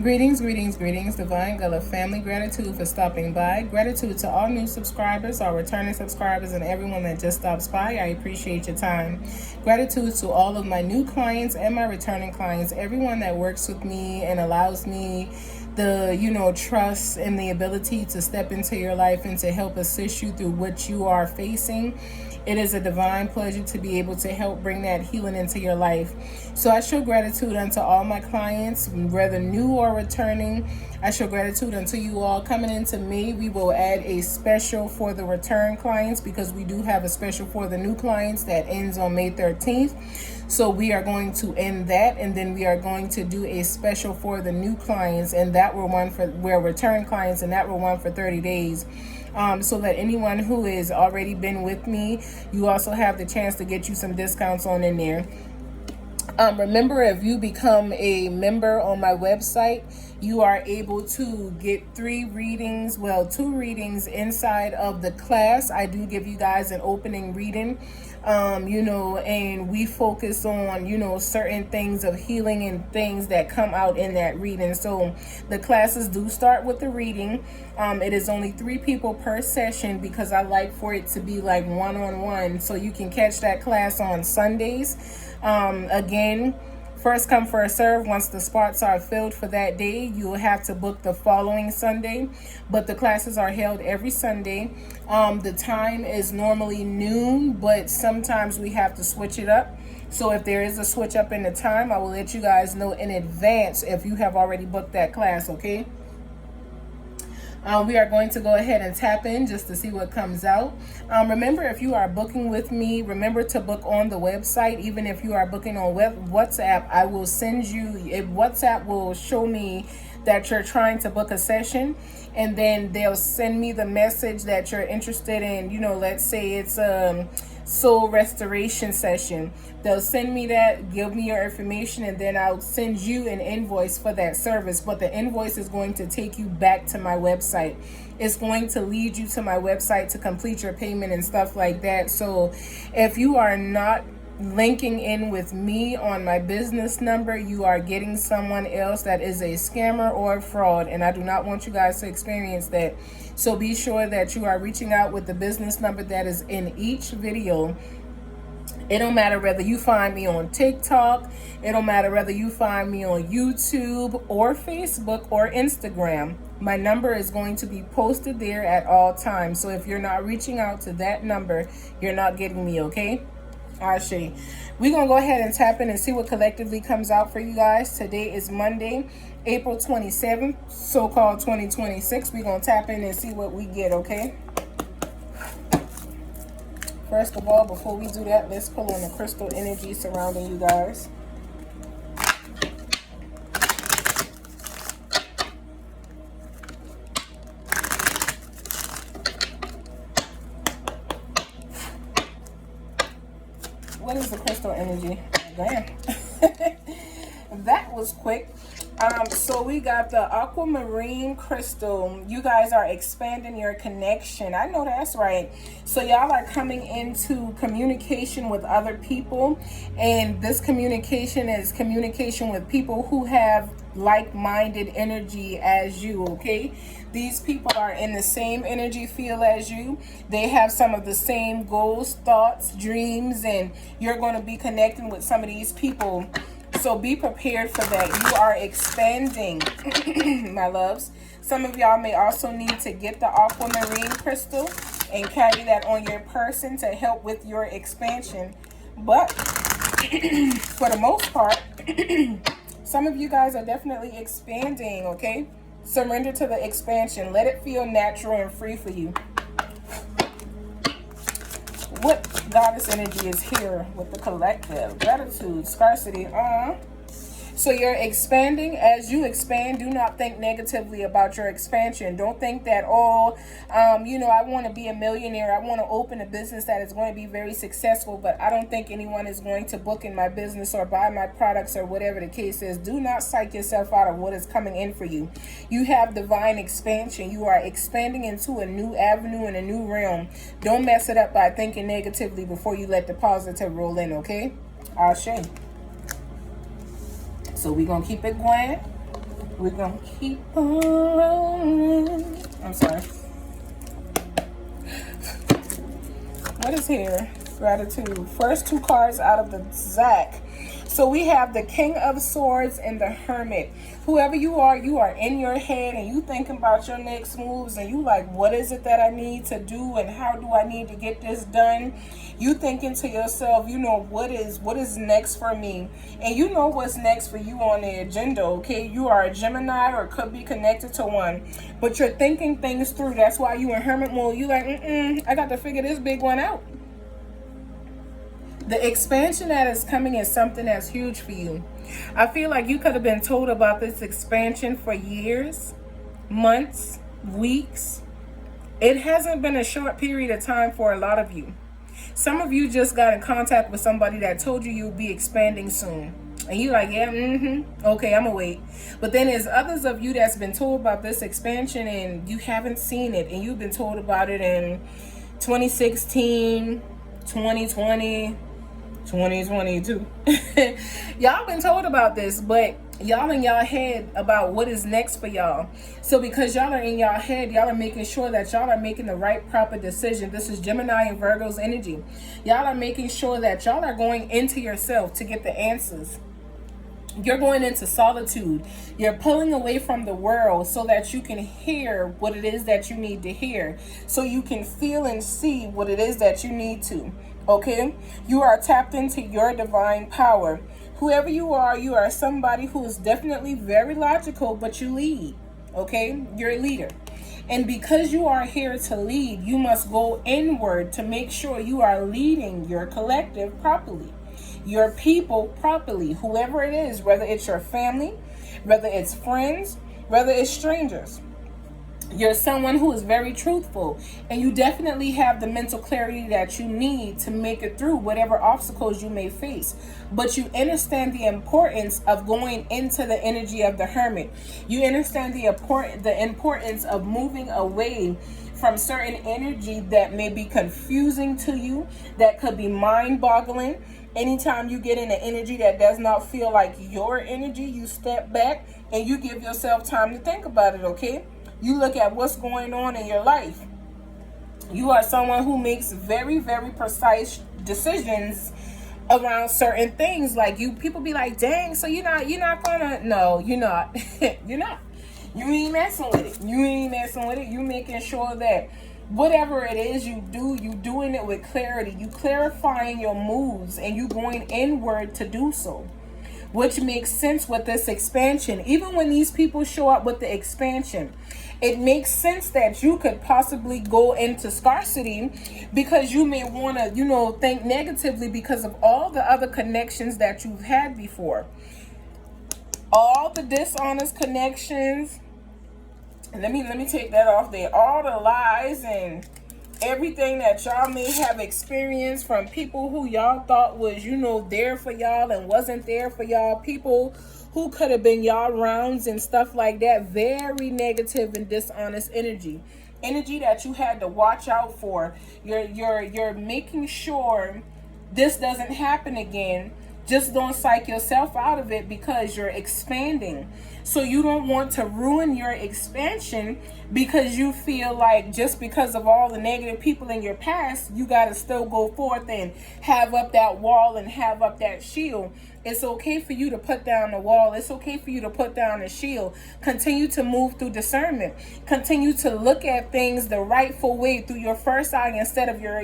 Greetings, greetings, greetings, Divine Gullah family. Gratitude for stopping by. Gratitude to all new subscribers, all returning subscribers, and everyone that just stops by. I appreciate your time. Gratitude to all of my new clients and my returning clients, everyone that works with me and allows me the trust and the ability to step into your life and to help assist you through what you are facing. It is a divine pleasure to be able to help bring that healing into your life. So I show gratitude unto all my clients, whether new or returning. I show gratitude unto you all coming into me. We will add a special for the return clients because we do have a special for the new clients that ends on May 13th. So we are going to end that, and then we are going to do a special for the new clients, and that will one for where return clients, and that will one for 30 days. So that anyone who has already been with me, you also have the chance to get you some discounts on in there. Remember, if you become a member on my website, you are able to get 2 readings inside of the class. I do give you guys an opening reading, and we focus on, certain things of healing and things that come out in that reading. So the classes do start with the reading. It is only 3 people per session because I like for it to be like one-on-one. So you can catch that class on Sundays. Again, first come, first serve. Once the spots are filled for that day, you will have to book the following Sunday. But the classes are held every Sunday. The time is normally noon, but sometimes we have to switch it up. So if there is a switch up in the time, I will let you guys know in advance if you have already booked that class, okay? We are going to go ahead and tap in just to see what comes out. Remember, if you are booking with me, remember to book on the website. Even if you are booking on WhatsApp, I will send you, WhatsApp will show me that you're trying to book a session, and then they'll send me the message that you're interested in, let's say it's soul restoration session. They'll send me that, give me your information, and then I'll send you an invoice for that service. But the invoice is going to take you back to my website. It's going to lead you to my website to complete your payment and stuff like that. So if you are not linking in with me on my business number, you are getting someone else that is a scammer or a fraud, and I do not want you guys to experience that. So be sure that you are reaching out with the business number that is in each video. It don't matter whether you find me on TikTok, it don't matter whether you find me on YouTube or Facebook or Instagram. My number is going to be posted there at all times. So if you're not reaching out to that number, you're not getting me, okay? Ashe. We're going to go ahead and tap in and see what collectively comes out for you guys. Today is Monday, April 27th, so-called 2026. We're going to tap in and see what we get, okay? First of all, before we do that, let's pull on the crystal energy surrounding you guys. What is the crystal energy? Damn. That was quick. So we got the aquamarine crystal. You guys are expanding your connection. I know that's right. So y'all are coming into communication with other people, and this communication is communication with people who have like-minded energy as you, okay? These people are in the same energy field as you. They have some of the same goals, thoughts, dreams, and you're going to be connecting with some of these people. So be prepared for that. You are expanding, my loves. Some of y'all may also need to get the aquamarine crystal and carry that on your person to help with your expansion. But for the most part, some of you guys are definitely expanding, okay? Surrender to the expansion. Let it feel natural and free for you. What goddess energy is here with the collective? Gratitude, scarcity. So you're expanding. As you expand, do not think negatively about your expansion. Don't think that, I want to be a millionaire. I want to open a business that is going to be very successful, but I don't think anyone is going to book in my business or buy my products or whatever the case is. Do not psych yourself out of what is coming in for you. You have divine expansion. You are expanding into a new avenue and a new realm. Don't mess it up by thinking negatively before you let the positive roll in, okay? Ashe. So we're going to keep it going. We're gonna keep on rolling. I'm sorry. What is here? Gratitude. First two cards out of the deck. So we have the King of Swords and the Hermit. Whoever you are in your head and you thinking about your next moves and you like, what is it that I need to do and how do I need to get this done? You thinking to yourself, you know, what is next for me? And you know what's next for you on the agenda, okay? You are a Gemini or could be connected to one. But you're thinking things through. That's why you in hermit mode. You like, I got to figure this big one out. The expansion that is coming is something that's huge for you. I feel like you could have been told about this expansion for years, months, weeks. It hasn't been a short period of time for a lot of you. Some of you just got in contact with somebody that told you you'll be expanding soon. And you're like, yeah, okay, I'm gonna wait. But then there's others of you that's been told about this expansion and you haven't seen it. And you've been told about it in 2016, 2020, 2022. Y'all been told about this, but y'all in y'all head about what is next for y'all. So because y'all are in y'all head, y'all are making sure that y'all are making the right proper decision. This is Gemini and Virgo's energy. Y'all are making sure that y'all are going into yourself to get the answers. You're going into solitude. You're pulling away from the world so that you can hear what it is that you need to hear. So you can feel and see what it is that you need to. Okay? You are tapped into your divine power. Whoever you are somebody who is definitely very logical, but you lead. Okay? You're a leader. And because you are here to lead, you must go inward to make sure you are leading your collective properly. Your people properly, whoever it is, whether it's your family, whether it's friends, whether it's strangers. You're someone who is very truthful, and you definitely have the mental clarity that you need to make it through whatever obstacles you may face. But you understand the importance of going into the energy of the hermit. You understand the importance of moving away from certain energy that may be confusing to you, that could be mind-boggling. Anytime you get in an energy that does not feel like your energy, you step back and you give yourself time to think about it, okay? You look at what's going on in your life. You are someone who makes very, very precise decisions around certain things. Like people be like, dang, so you're not gonna, no, you're not. You're not. You ain't messing with it. You making sure that whatever it is you do, you doing it with clarity. You clarifying your moves and you going inward to do so, which makes sense with this expansion. Even when these people show up with the expansion, it makes sense that you could possibly go into scarcity because you may want to, think negatively because of all the other connections that you've had before. All the dishonest connections. And let me take that off there. All the lies and everything that y'all may have experienced from people who y'all thought was, there for y'all and wasn't there for y'all. People who could have been y'all rounds and stuff like that. Very negative and dishonest energy. Energy that you had to watch out for. You're making sure this doesn't happen again. Just don't psych yourself out of it because you're expanding. So you don't want to ruin your expansion because you feel like just because of all the negative people in your past, you got to still go forth and have up that wall and have up that shield. It's okay for you to put down the wall. It's okay for you to put down the shield. Continue to move through discernment. Continue to look at things the rightful way through your first eye instead of your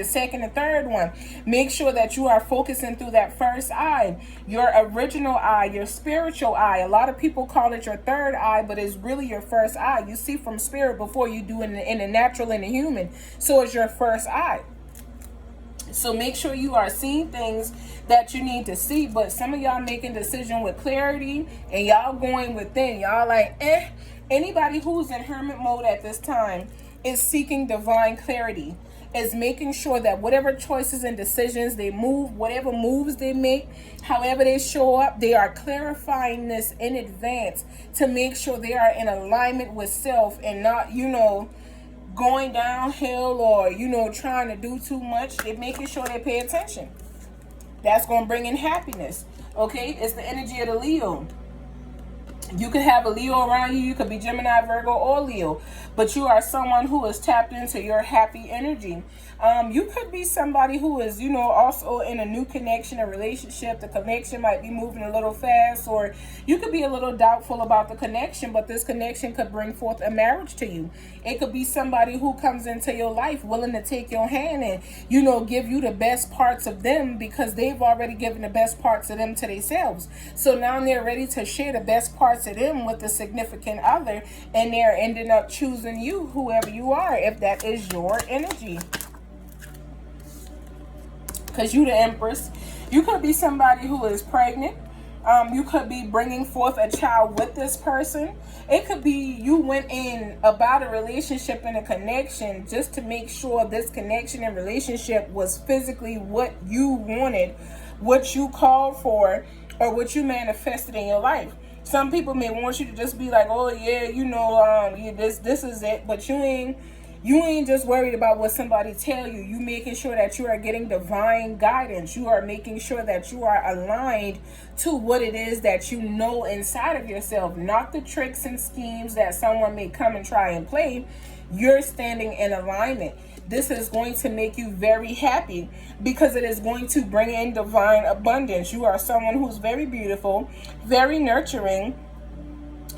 second and third one. Make sure that you are focusing through that first eye, your original eye, your spiritual eye. A lot of people call it your third eye, but it's really your first eye. You see from spirit before you do in the natural and the human. So it's your first eye. So make sure you are seeing things that you need to see. But some of y'all making decision with clarity and y'all going within. Y'all like, Anybody who's in hermit mode at this time is seeking divine clarity. Is making sure that whatever choices and decisions they move, whatever moves they make, however they show up, they are clarifying this in advance to make sure they are in alignment with self and not, going downhill or, trying to do too much. They're making sure they pay attention. That's going to bring in happiness. Okay? It's the energy of the Leo. You could have a Leo around you. You could be Gemini, Virgo, or Leo. But you are someone who is tapped into your happy energy. You could be somebody who is, also in a new connection, a relationship. The connection might be moving a little fast, or you could be a little doubtful about the connection, but this connection could bring forth a marriage to you. It could be somebody who comes into your life willing to take your hand and, give you the best parts of them because they've already given the best parts of them to themselves. So now they're ready to share the best parts of them with a significant other, and they're ending up choosing you, whoever you are, if that is your energy. Because you the Empress. You could be somebody who is pregnant. You could be bringing forth a child with this person. It could be you went in about a relationship and a connection just to make sure this connection and relationship was physically what you wanted, what you called for, or what you manifested in your life. Some people may want you to just be like, oh yeah, this is it, but you ain't just worried about what somebody tell you. You making sure that you are getting divine guidance. You are making sure that you are aligned to what it is that you know inside of yourself, not the tricks and schemes that someone may come and try and play. You're standing in alignment. This is going to make you very happy because it is going to bring in divine abundance. You are someone who's very beautiful, very nurturing.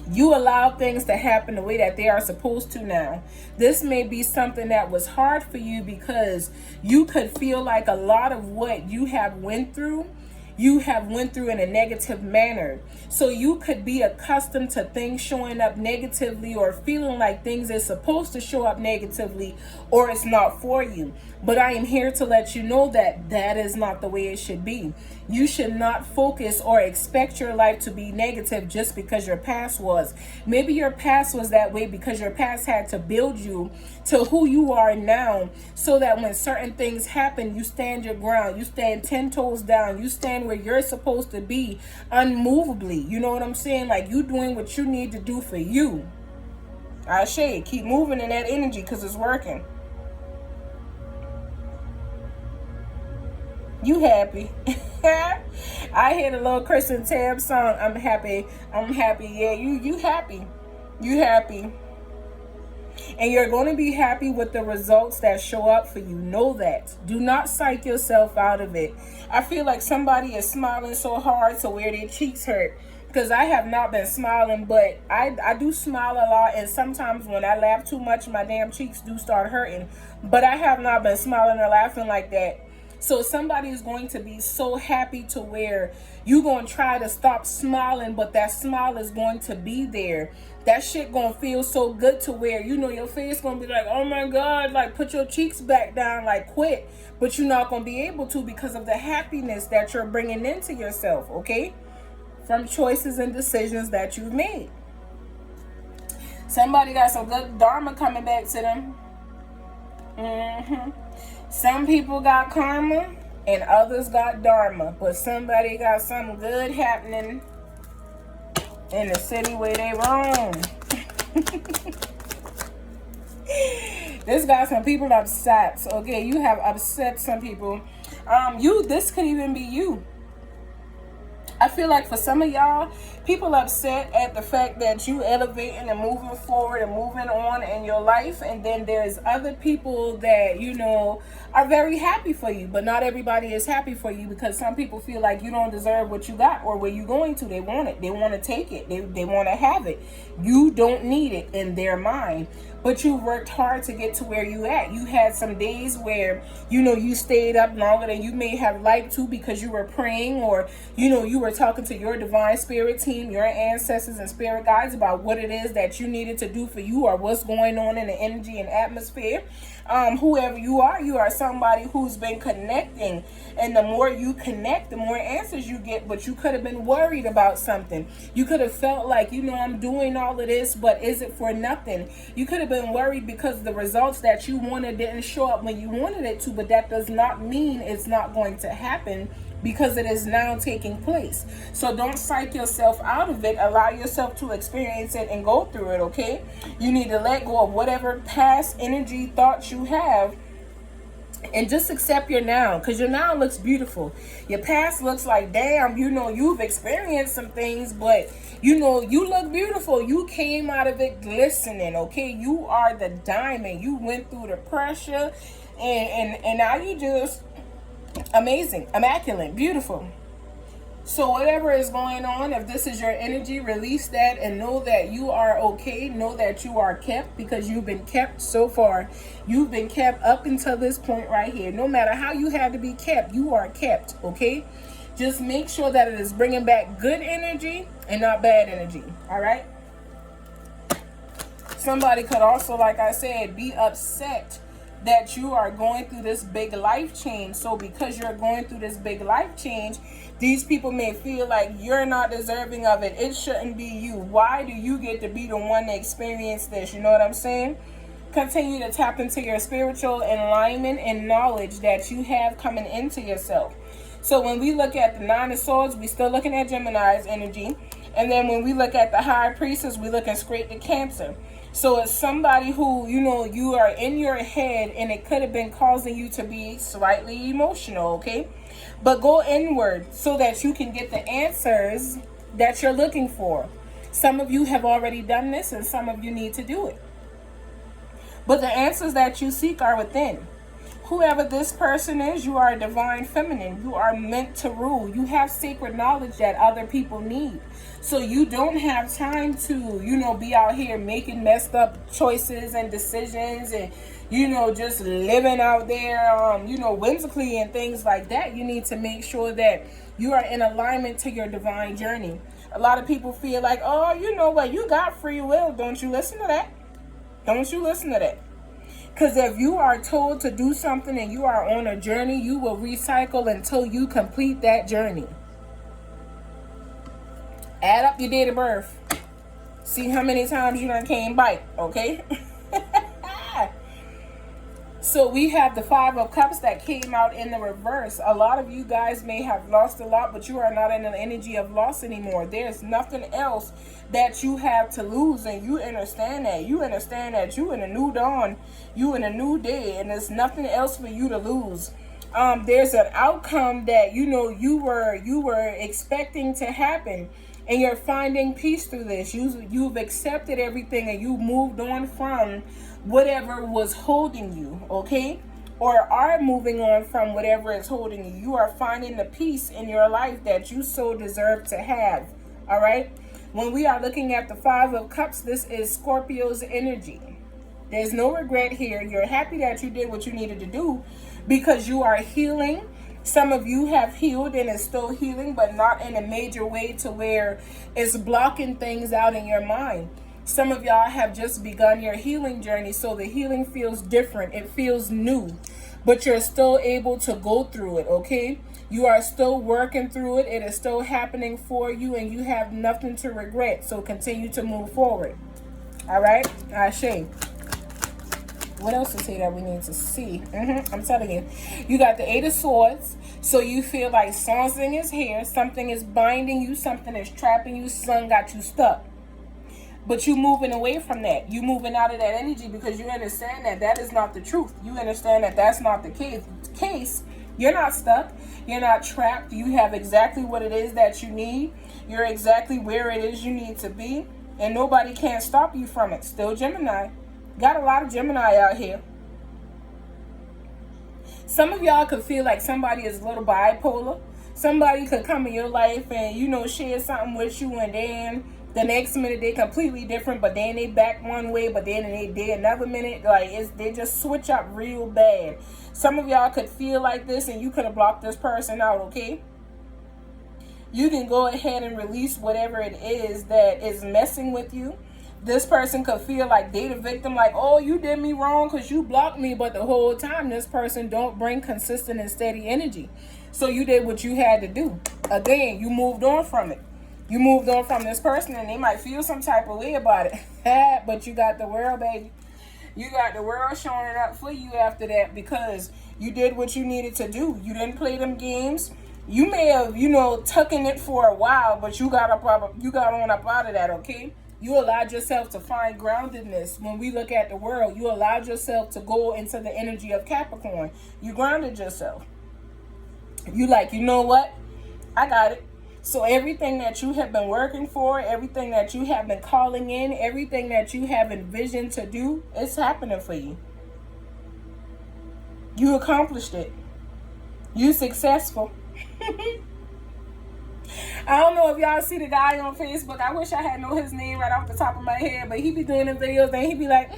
You allow things to happen the way that they are supposed to now. This may be something that was hard for you because you could feel like a lot of what you have went through in a negative manner. So you could be accustomed to things showing up negatively or feeling like things are supposed to show up negatively or it's not for you. But I am here to let you know that that is not the way it should be. You should not focus or expect your life to be negative just because your past was. Maybe your past was that way because your past had to build you to who you are now, so that when certain things happen, you stand your ground. You stand 10 toes down. You stand where you're supposed to be unmovably. You know what I'm saying? Like, you doing what you need to do for you. I say, keep moving in that energy because it's working. You happy. I hear the little Kristen Tab song. I'm happy. Yeah, you happy. You happy. And you're going to be happy with the results that show up for you. Know that. Do not psych yourself out of it. I feel like somebody is smiling so hard to where their cheeks hurt. Because I have not been smiling, but I do smile a lot. And sometimes when I laugh too much, my damn cheeks do start hurting. But I have not been smiling or laughing like that. So somebody is going to be so happy to where you're going to try to stop smiling, but that smile is going to be there. That shit going to feel so good to where, your face going to be like, oh my God, like put your cheeks back down, like quit. But you're not going to be able to because of the happiness that you're bringing into yourself, okay? From choices and decisions that you've made. Somebody got some good dharma coming back to them. Some people got karma and others got dharma, but somebody got something good happening in the city where they roam. This got some people upset. Okay, you have upset some people. This could even be you. I feel like for some of y'all, people upset at the fact that you elevating and moving forward and moving on in your life. And then there's other people that, are very happy for you. But not everybody is happy for you because some people feel like you don't deserve what you got or where you're going to. They want it. They want to take it. They want to have it. You don't need it in their mind. But you worked hard to get to where you at. You had some days where, you stayed up longer than you may have liked to because you were praying or, you were talking to your divine spirit team, your ancestors and spirit guides about what it is that you needed to do for you or what's going on in the energy and atmosphere. Whoever you are somebody who's been connecting. And the more you connect, the more answers you get. But you could have been worried about something. You could have felt like, I'm doing all of this, but is it for nothing? You could have been worried because the results that you wanted didn't show up when you wanted it to. But that does not mean it's not going to happen, because it is now taking place. So don't psych yourself out of it. Allow yourself to experience it and go through it, okay? You need to let go of whatever past energy thoughts you have And just accept your now, because your now looks beautiful. Your past looks like, damn, you've experienced some things, but you look beautiful. You came out of it glistening, okay? You are the diamond. You went through the pressure, and now you just amazing, immaculate, beautiful. So whatever is going on, if this is your energy, release that and know that you are okay. Know that you are kept, because you've been kept so far. You've been kept up until this point right here. No matter how you had to be kept, you are kept, okay? Just make sure that it is bringing back good energy and not bad energy, all right? Somebody could also, like I said, be upset that you are going through this big life change. So because you're going through this big life change, these people may feel like you're not deserving of it. It shouldn't be you. Why do you get to be the one to experience this? You know what I'm saying? Continue to tap into your spiritual alignment and knowledge that you have coming into yourself. So when we look at the Nine of Swords, we're still looking at Gemini's energy. And then when we look at the High Priestess, we're looking straight to Cancer. So it's somebody who, you are in your head, and it could have been causing you to be slightly emotional, okay? But go inward so that you can get the answers that you're looking for. Some of you have already done this, and some of you need to do it. But the answers that you seek are within. Whoever this person is, you are a divine feminine. You are meant to rule. You have sacred knowledge that other people need. So you don't have time to, be out here making messed up choices and decisions and, just living out there, whimsically and things like that. You need to make sure that you are in alignment to your divine journey. A lot of people feel like, oh, you know what? You got free will. Don't you listen to that? Don't you listen to that? Because if you are told to do something and you are on a journey, you will recycle until you complete that journey. Add up your date of birth. See how many times you done came back, okay? So we have the Five of Cups that came out in the reverse. A lot of you guys may have lost a lot, but you are not in the energy of loss anymore. There's nothing else that you have to lose, and you understand that. You understand that you in a new dawn, you in a new day, and there's nothing else for you to lose. There's an outcome that you were expecting to happen, and you're finding peace through this. You've accepted everything, and you moved on from whatever was holding you, okay? Or are moving on from whatever is holding you. You are finding the peace in your life that you so deserve to have, all right? When we are looking at the Five of Cups, this is Scorpio's energy. There's no regret here. You're happy that you did what you needed to do because you are healing. Some of you have healed and is still healing, but not in a major way to where it's blocking things out in your mind. Some of y'all have just begun your healing journey, so the healing feels different. It feels new, but you're still able to go through it, okay? You are still working through it. It is still happening for you, and you have nothing to regret. So continue to move forward. All right? Ashe. What else is here that we need to see? I'm telling you. You got the Eight of Swords. So you feel like something is here. Something is binding you. Something is trapping you. Sun got you stuck. But you moving away from that. You moving out of that energy because you understand that that is not the truth. You understand that that's not the case. You're not stuck. You're not trapped. You have exactly what it is that you need. You're exactly where it is you need to be. And nobody can stop you from it. Still Gemini. Got a lot of Gemini out here. Some of y'all could feel like somebody is a little bipolar. Somebody could come in your life and, share something with you, and then the next minute they completely different, but then they back one way, but then they another minute. They just switch up real bad. Some of y'all could feel like this, and you could have blocked this person out, okay? You can go ahead and release whatever it is that is messing with you. This person could feel like they the victim, like, oh, you did me wrong because you blocked me, but the whole time this person don't bring consistent and steady energy. So you did what you had to do. Again, you moved on from it. You moved on from this person, and they might feel some type of way about it. But you got the world, baby. You got the world showing up for you after that because you did what you needed to do. You didn't play them games. You may have, tucking it for a while, but you got on up out of that, okay? You allowed yourself to find groundedness. When we look at the world, you allowed yourself to go into the energy of Capricorn. You grounded yourself. You like, you know what? I got it. So everything that you have been working for, everything that you have been calling in, everything that you have envisioned to do, it's happening for you. You accomplished it. You successful. I don't know if y'all see the guy on Facebook. I wish I had know his name right off the top of my head, but he be doing the videos and he be like,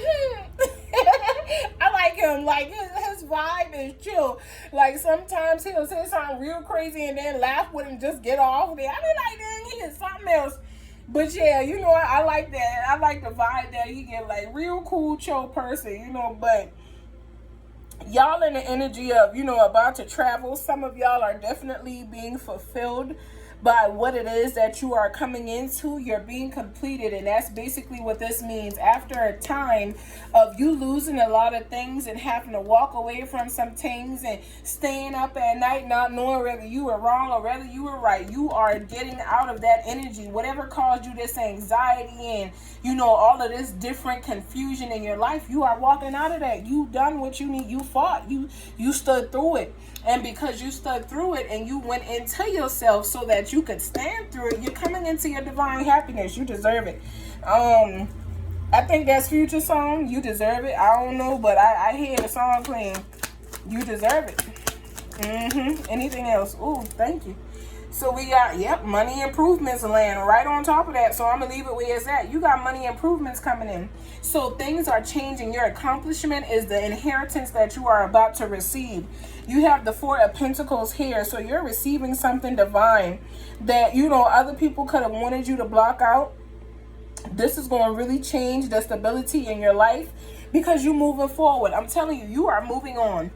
I like him. Like his vibe is chill. Like sometimes he'll say something real crazy and then laugh with him, just get off of it. I be like, dang, he is something else. But yeah, you know what? I like that. I like the vibe that he get. Like real cool, chill person, you know. But y'all in the energy of, you know, about to travel. Some of y'all are definitely being fulfilled by what it is that you are coming into. You're being completed, and that's basically what this means. After a time of you losing a lot of things and having to walk away from some things and staying up at night not knowing whether you were wrong or whether you were right, you are getting out of that energy. Whatever caused you this anxiety and, you know, all of this different confusion in your life, you are walking out of that. You done what you need. You fought. You stood through it. And because you stood through it and you went into yourself so that you could stand through it, you're coming into your divine happiness. You deserve it. I think that's Future song. You deserve it. I don't know, but I hear the song playing. You deserve it. Anything else? Ooh, thank you. So we got, money improvements land right on top of that. So I'm going to leave it where it's at. You got money improvements coming in. So things are changing. Your accomplishment is the inheritance that you are about to receive. You have the Four of Pentacles here. So you're receiving something divine that, you know, other people could have wanted you to block out. This is going to really change the stability in your life because you're moving forward. I'm telling you, you are moving on.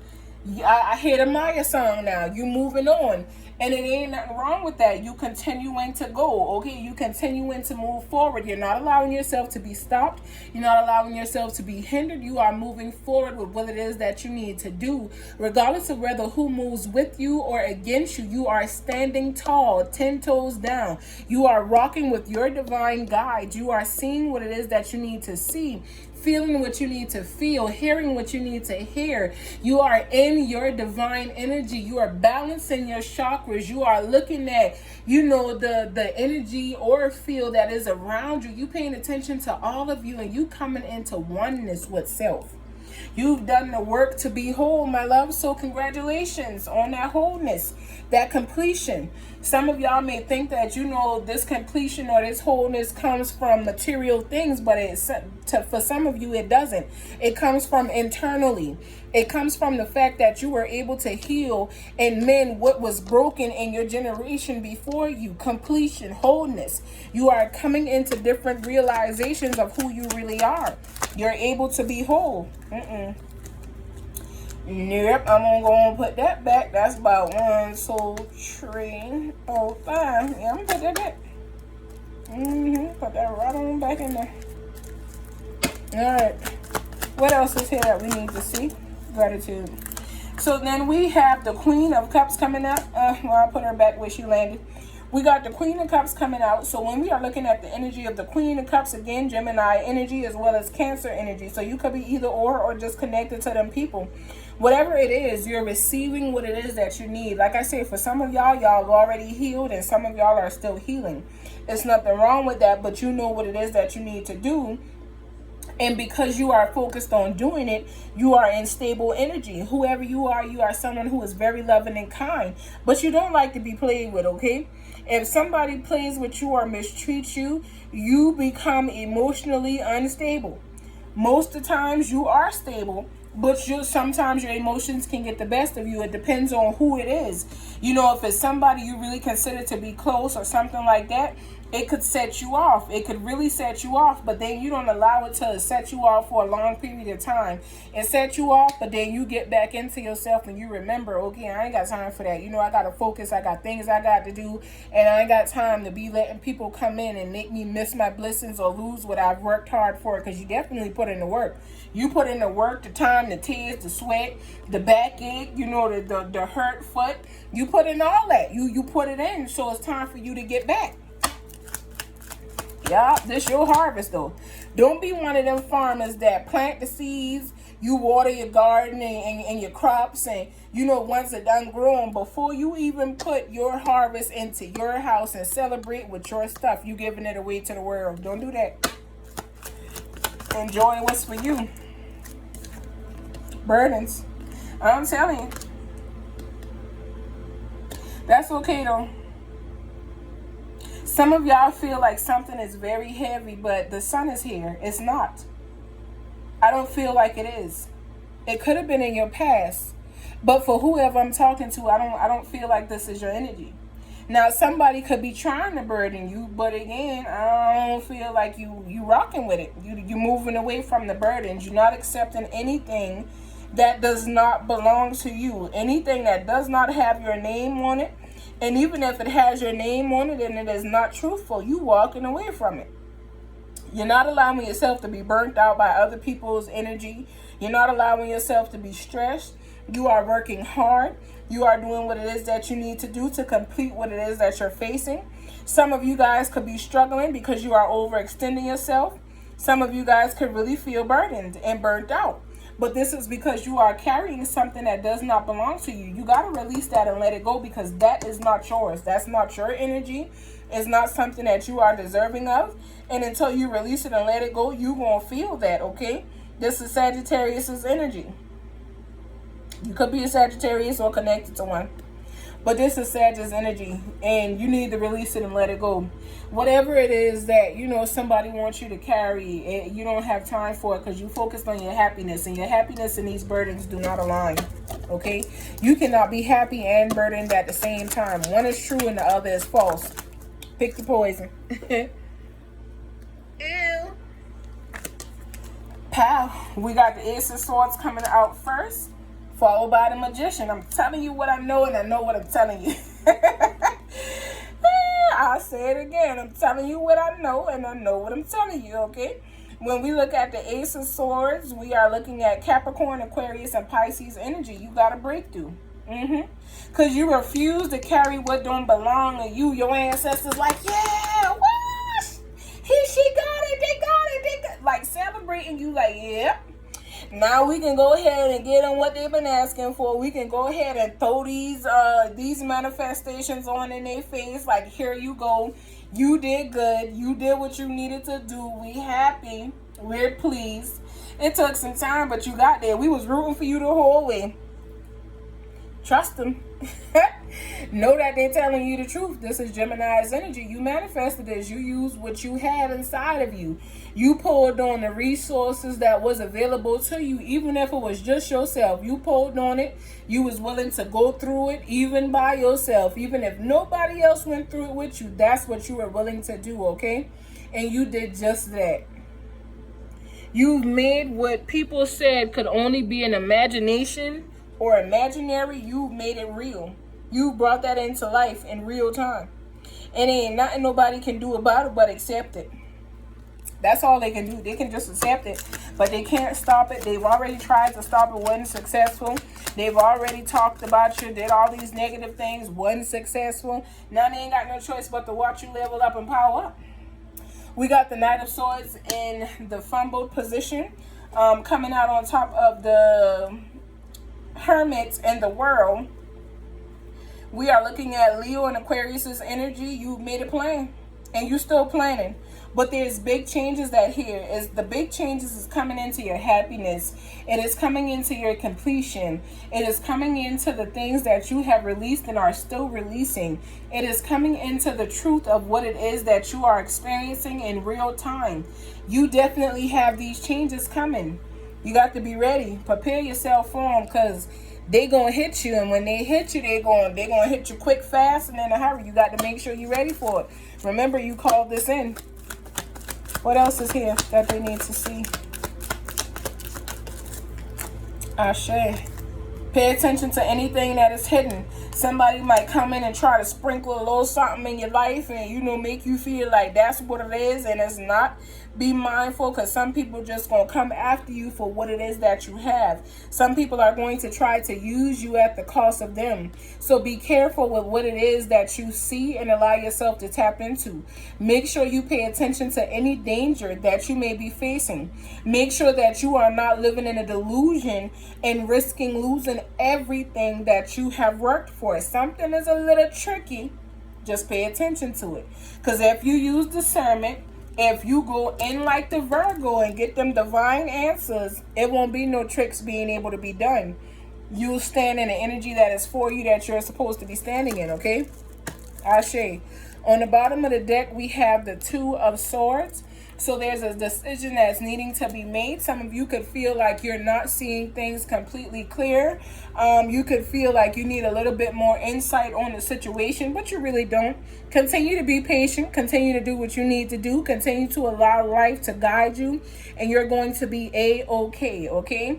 I hear the Maya song now. You moving on. And it ain't nothing wrong with that. You continuing to go, okay? You continuing to move forward. You're not allowing yourself to be stopped. You're not allowing yourself to be hindered. You are moving forward with what it is that you need to do. Regardless of whether who moves with you or against you, you are standing tall, 10 toes down. You are rocking with your divine guide. You are seeing what it is that you need to see, feeling what you need to feel, hearing what you need to hear. You are in your divine energy. You are balancing your chakras. You are looking at, you know, the energy or feel that is around you. You paying attention to all of you and you coming into oneness with self. You've done the work to be whole, my love. So congratulations on that wholeness, that completion. Some of y'all may think that, you know, this completion or this wholeness comes from material things, but for some of you, it doesn't. It comes from internally. It comes from the fact that you were able to heal and mend what was broken in your generation before you. Completion, wholeness. You are coming into different realizations of who you really are. You're able to be whole. Nope, I'm gonna go and put that back. That's about 1, 2, 3, 4, 5. Yeah, I'm gonna put that back. Put that right on back in there. Alright. What else is here that we need to see? Gratitude. So then we have the Queen of Cups coming out. I'll put her back where she landed. We got the Queen of Cups coming out. So when we are looking at the energy of the Queen of Cups, again, Gemini energy as well as Cancer energy. So you could be either or just connected to them people. Whatever it is, you're receiving what it is that you need. Like I said, for some of y'all, y'all already healed and some of y'all are still healing. It's nothing wrong with that, but you know what it is that you need to do. And because you are focused on doing it, you are in stable energy. Whoever you are someone who is very loving and kind. But you don't like to be played with, okay? If somebody plays with you or mistreats you, you become emotionally unstable. Most of the times you are stable, but sometimes your emotions can get the best of you. It depends on who it is. You know, if it's somebody you really consider to be close or something like that, it could set you off. It could really set you off, but then you don't allow it to set you off for a long period of time. It sets you off, but then you get back into yourself and you remember, okay, I ain't got time for that. You know, I got to focus. I got things I got to do, and I ain't got time to be letting people come in and make me miss my blessings or lose what I've worked hard for, because you definitely put in the work. You put in the work, the time, the tears, the sweat, the backache, you know, the hurt foot. You put in all that. You put it in, so it's time for you to get back. Yup, this your harvest though. Don't be one of them farmers that plant the seeds, you water your garden and your crops, and you know, once it's done growing, before you even put your harvest into your house and celebrate with your stuff, you giving it away to the world. Don't do that. Enjoy what's for you. Burdens. I'm telling you. That's okay though. Some of y'all feel like something is very heavy, but the sun is here. It's not. I don't feel like it is. It could have been in your past, but for whoever I'm talking to, I don't feel like this is your energy. Now, somebody could be trying to burden you, but again, I don't feel like you rocking with it. You moving away from the burdens. You're not accepting anything that does not belong to you. Anything that does not have your name on it. And even if it has your name on it and it is not truthful, you walking away from it. You're not allowing yourself to be burnt out by other people's energy. You're not allowing yourself to be stressed. You are working hard. You are doing what it is that you need to do to complete what it is that you're facing. Some of you guys could be struggling because you are overextending yourself. Some of you guys could really feel burdened and burnt out. But this is because you are carrying something that does not belong to you. You got to release that and let it go, because that is not yours. That's not your energy. It's not something that you are deserving of. And until you release it and let it go, you're going to feel that, okay? This is Sagittarius's energy. You could be a Sagittarius or connected to one. But this is Sagittarius energy, and you need to release it and let it go. Whatever it is that, you know, somebody wants you to carry, you don't have time for it because you focused on your happiness, and your happiness and these burdens do not align, okay? You cannot be happy and burdened at the same time. One is true and the other is false. Pick the poison. Ew. Pow. We got the Ace of Swords coming out first, followed by the Magician. I'm telling you what I know, and I know what I'm telling you. I'll say it again. I'm telling you what I know, and I know what I'm telling you, okay? When we look at the Ace of Swords, we are looking at Capricorn, Aquarius, and Pisces energy. You got a breakthrough. Because you refuse to carry what don't belong to you. Your ancestors like, yeah, what? She got it. They got it. Like celebrating you like, yep. Now we can go ahead and get them what they've been asking for. We can go ahead and throw these manifestations on in their face. Like, here you go. You did good. You did what you needed to do. We happy. We're pleased. It took some time, but you got there. We was rooting for you the whole way. Trust them. Know that they're telling you the truth. This is Gemini's energy. You manifested this. You used what you had inside of you. You pulled on the resources that was available to you, even if it was just yourself. You pulled on it. You was willing to go through it even by yourself. Even if nobody else went through it with you, that's what you were willing to do, okay? And you did just that. You've made what people said could only be an imagination or imaginary. You made it real. You brought that into life in real time. And ain't nothing nobody can do about it but accept it. That's all they can do. They can just accept it, but they can't stop it. They've already tried to stop it, wasn't successful. They've already talked about you, did all these negative things, wasn't successful. Now they ain't got no choice but to watch you level up and power up. We got the Knight of Swords in the fumbled position, coming out on top of the Hermit and the World. We are looking at Leo and Aquarius's energy. You made a plan, and you still planning. But there's big changes that here is the big changes is coming into your happiness. It is coming into your completion. It is coming into the things that you have released and are still releasing. It is coming into the truth of what it is that you are experiencing in real time. You definitely have these changes coming. You got to be ready. Prepare yourself for them, because they gonna hit you, and when they hit you, they gonna hit you quick, fast, and in a hurry. You got to make sure you're ready for it. Remember, you called this in. What else is here that they need to see? Ashe. Pay attention to anything that is hidden. Somebody might come in and try to sprinkle a little something in your life and, you know, make you feel like that's what it is, and it's not. Be mindful, because some people just going to come after you for what it is that you have. Some people are going to try to use you at the cost of them. So be careful with what it is that you see and allow yourself to tap into. Make sure you pay attention to any danger that you may be facing. Make sure that you are not living in a delusion and risking losing everything that you have worked for. Something is a little tricky. Just pay attention to it. Because if you use discernment, if you go in like the Virgo and get them divine answers, it won't be no tricks being able to be done. You'll stand in the energy that is for you, that you're supposed to be standing in, okay? Ashe. On the bottom of the deck, we have the Two of Swords. So there's a decision that's needing to be made. Some of you could feel like you're not seeing things completely clear. You could feel like you need a little bit more insight on the situation, but you really don't. Continue to be patient. Continue to do what you need to do. Continue to allow life to guide you, and you're going to be A-okay, okay?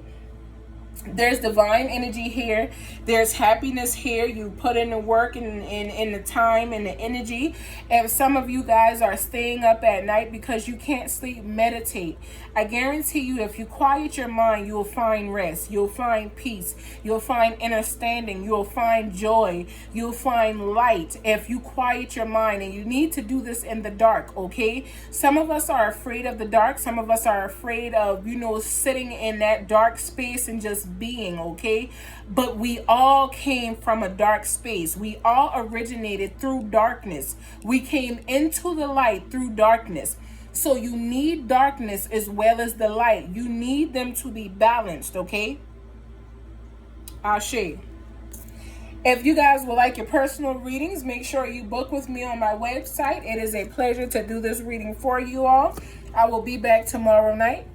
There's divine energy here. There's happiness here. You put in the work and in the time and the energy. And some of you guys are staying up at night because you can't sleep. Meditate. I guarantee you, if you quiet your mind, you'll find rest. You'll find peace. You'll find understanding. You'll find joy. You'll find light if you quiet your mind. And you need to do this in the dark, okay? Some of us are afraid of the dark. Some of us are afraid of, you know, sitting in that dark space and just being, okay? But we all came from a dark space. We all originated through darkness. We came into the light through darkness. So you need darkness as well as the light. You need them to be balanced, okay? Ashe. If you guys would like your personal readings, make sure you book with me on my website. It is a pleasure to do this reading for you all. I will be back tomorrow night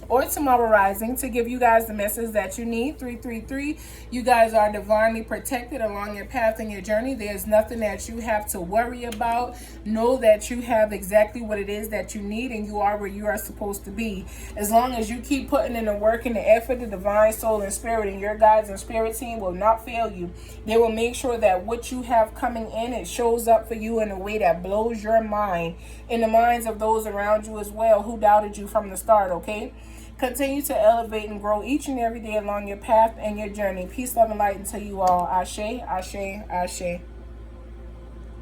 or tomorrow rising to give you guys the message that you need. 333, you guys are divinely protected along your path and your journey. There's nothing that you have to worry about. Know that you have exactly what it is that you need, and you are where you are supposed to be. As long as you keep putting in the work and the effort, the divine soul and spirit and your guides and spirit team will not fail you. They will make sure that what you have coming in, it shows up for you in a way that blows your mind, in the minds of those around you as well who doubted you from the start, okay? Continue to elevate and grow each and every day along your path and your journey. Peace, love, and light unto you all. Ashe, ashe, ashe.